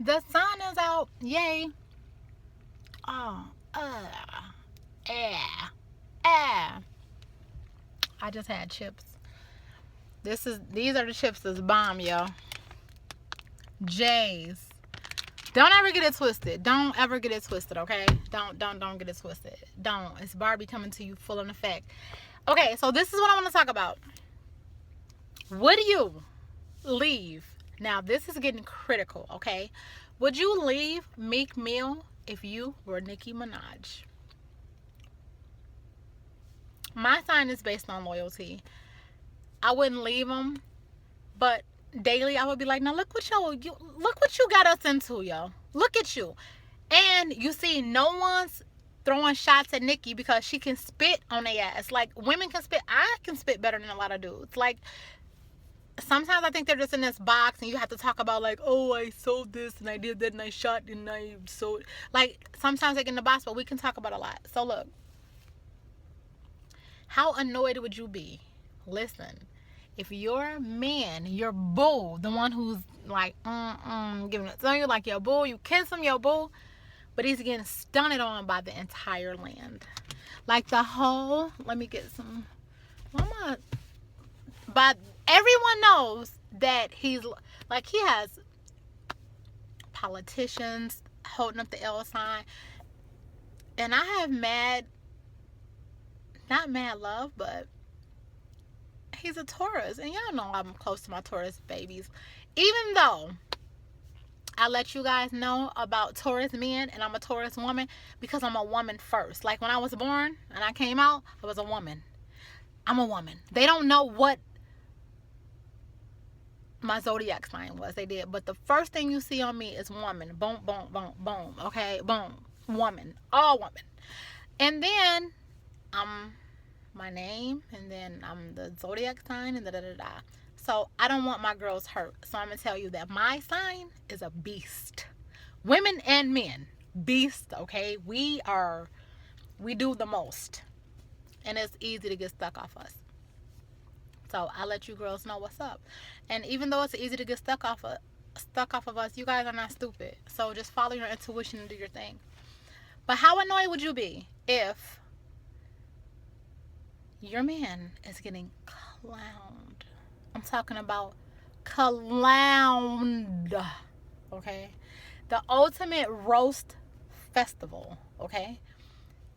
The sun is out. Yay. Oh, yeah, yeah. I just had chips. These are the chips that's bomb, yo. J's. Don't ever get it twisted. Don't ever get it twisted, okay? Don't get it twisted. Don't. It's Barbie coming to you full in effect. Okay, so this is what I want to talk about. Would you leave? Now, this is getting critical, okay? Would you leave Meek Mill if you were Nicki Minaj? My sign is based on loyalty. I wouldn't leave him, but daily I would be like, now look what you got us into, yo. Look at you. And you see, no one's throwing shots at Nicki because she can spit on their ass. Like, women can spit. I can spit better than a lot of dudes. Like, sometimes I think they're just in this box and you have to talk about, like, oh, I sold this and I did that and I shot and I sold. Like, sometimes they get in the box, but we can talk about a lot. So look, how annoyed would you be? Listen, if your man, your boo, the one who's like, giving it to you, like your boo, you kiss him, your boo, but he's getting stunted on by the entire land. Like the whole, let me get some, but everyone knows that he's, like, he has politicians holding up the L sign. And I have not mad love, but he's a Taurus. And y'all know I'm close to my Taurus babies. Even though I let you guys know about Taurus men and I'm a Taurus woman because I'm a woman first. Like when I was born and I came out, I was a woman. I'm a woman. They don't know what my zodiac sign was. They did. But the first thing you see on me is woman. Boom, boom, boom, boom. Okay? Boom. Woman. All woman. And then I'm my name, and then I'm the zodiac sign, and da-da-da-da. So I don't want my girls hurt. So I'm going to tell you that my sign is a beast. Women and men. Beast, okay? We do the most. And it's easy to get stuck off us. So I let you girls know what's up. And even though it's easy to get stuck off of us, you guys are not stupid. So just follow your intuition and do your thing. But how annoyed would you be if your man is getting clowned? I'm talking about clowned, okay? The ultimate roast festival, okay?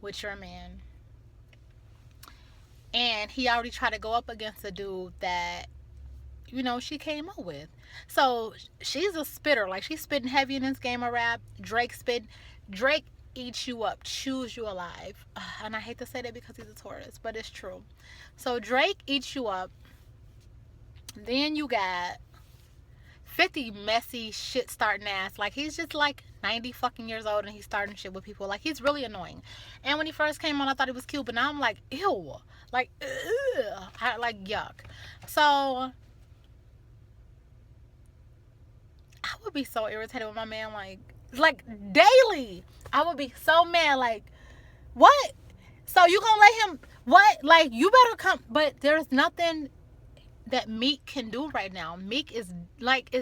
With your man. And he already tried to go up against a dude that, she came up with. So she's a spitter. Like, she's spitting heavy in this game of rap. Drake eats you up, chews you alive. And I hate to say that because he's a Taurus, but it's true. So Drake eats you up. Then you got 50 messy shit starting ass. Like, he's just like 90 fucking years old and he's starting shit with people. Like, he's really annoying. And when he first came on, I thought he was cute, but now I'm like, ew. Like, ugh. Like, yuck. So I would be so irritated with my man, like daily. I would be so mad, like, what? So you gonna let him, what? Like, you better come. But there's nothing that Meek can do right now. Meek is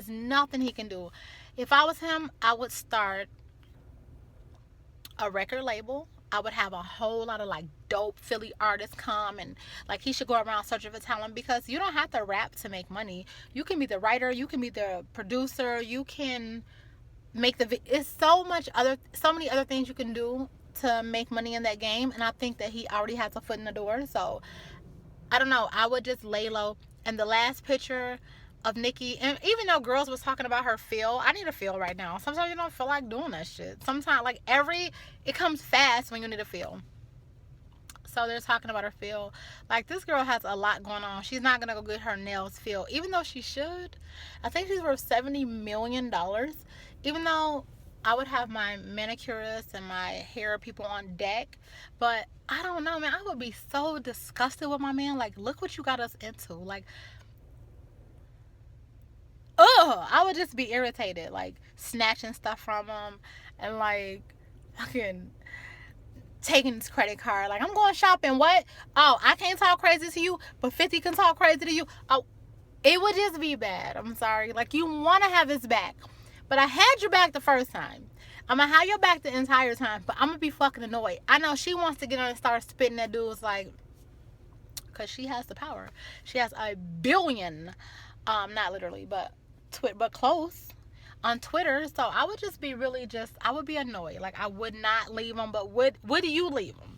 nothing he can do. If I was him, I would start a record label. I would have a whole lot of like dope Philly artists come, and like he should go around searching for talent, because you don't have to rap to make money. You can be the writer, you can be the producer, you can make it's so many other things you can do to make money in that game. And I think that he already has a foot in the door. So I don't know, I would just lay low. And the last picture of Nicki, and even though girls was talking about her feel, I need a feel right now. Sometimes you don't feel like doing that shit. Sometimes it comes fast when you need a feel. So they're talking about her feel. Like, this girl has a lot going on. She's not gonna go get her nails filled, even though she should. I think she's worth $70 million. Even though I would have my manicurists and my hair people on deck. But I don't know, man. I would be so disgusted with my man. Like, look what you got us into. Like, I would just be irritated. Like, snatching stuff from him. And, like, fucking taking his credit card. Like, I'm going shopping. What? Oh, I can't talk crazy to you, but 50 can talk crazy to you. Oh, it would just be bad. I'm sorry. Like, you want to have his back. But I had your back the first time. I'm gonna have your back the entire time, but I'm gonna be fucking annoyed. I know she wants to get on and start spitting at dudes like, because she has the power. She has a billion, not literally, but close on Twitter. So I would just be really I would be annoyed. Like I would not leave him, but would you leave him?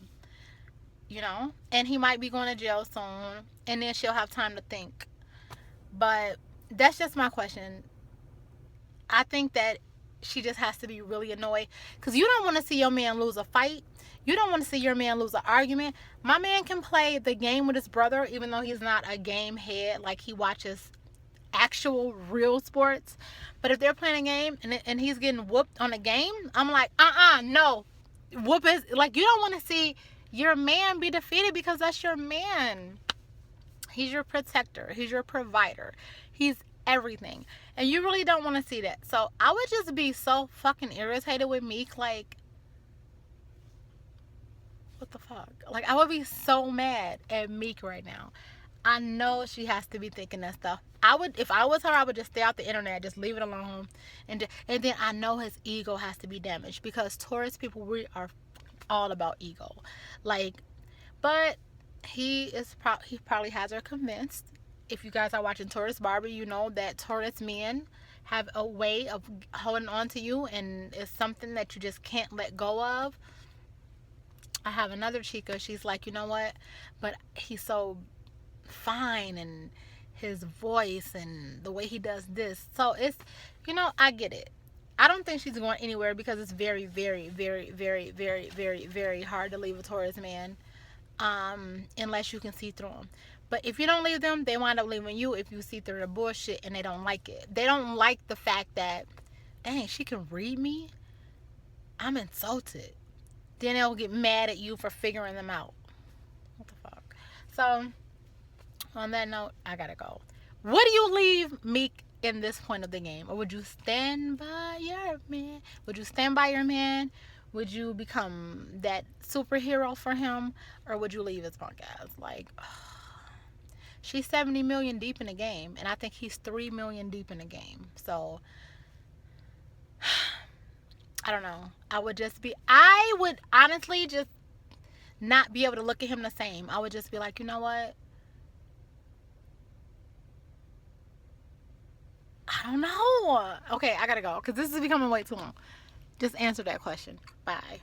You know, and he might be going to jail soon, and then she'll have time to think. But that's just my question. I think that she just has to be really annoyed because you don't want to see your man lose a fight. You don't want to see your man lose an argument. My man can play the game with his brother, even though he's not a game head. Like he watches actual real sports. But if they're playing a game and he's getting whooped on a game, I'm like, no. Whoop is like, you don't want to see your man be defeated because that's your man. He's your protector. He's your provider. He's everything. And you really don't want to see that. So I would just be so fucking irritated with Meek. Like, what the fuck? Like, I would be so mad at Meek right now. I know she has to be thinking that stuff. I would, if I was her, I would just stay off the internet, just leave it alone, and then I know his ego has to be damaged because Taurus people, we are all about ego, like, but he probably has her convinced. If you guys are watching Taurus Barber, you know that Taurus men have a way of holding on to you, and it's something that you just can't let go of. I have another chica. She's like, you know what? But he's so fine, and his voice and the way he does this. So it's, you know, I get it. I don't think she's going anywhere because it's very, very, very, very, very, very, very hard to leave a Taurus man, unless you can see through them. But if you don't leave them, they wind up leaving you if you see through the bullshit and they don't like it. They don't like the fact that, dang, she can read me. I'm insulted. Then they'll get mad at you for figuring them out. What the fuck? So, on that note, I gotta go. Would you leave Meek in this point of the game? Or would you stand by your man? Would you stand by your man? Would you become that superhero for him? Or would you leave his punk ass? Like, she's 70 million deep in the game. And I think he's 3 million deep in the game. So, I don't know. I would honestly just not be able to look at him the same. I would just be like, you know what? I don't know. Okay, I gotta go because this is becoming way too long. Just answer that question. Bye.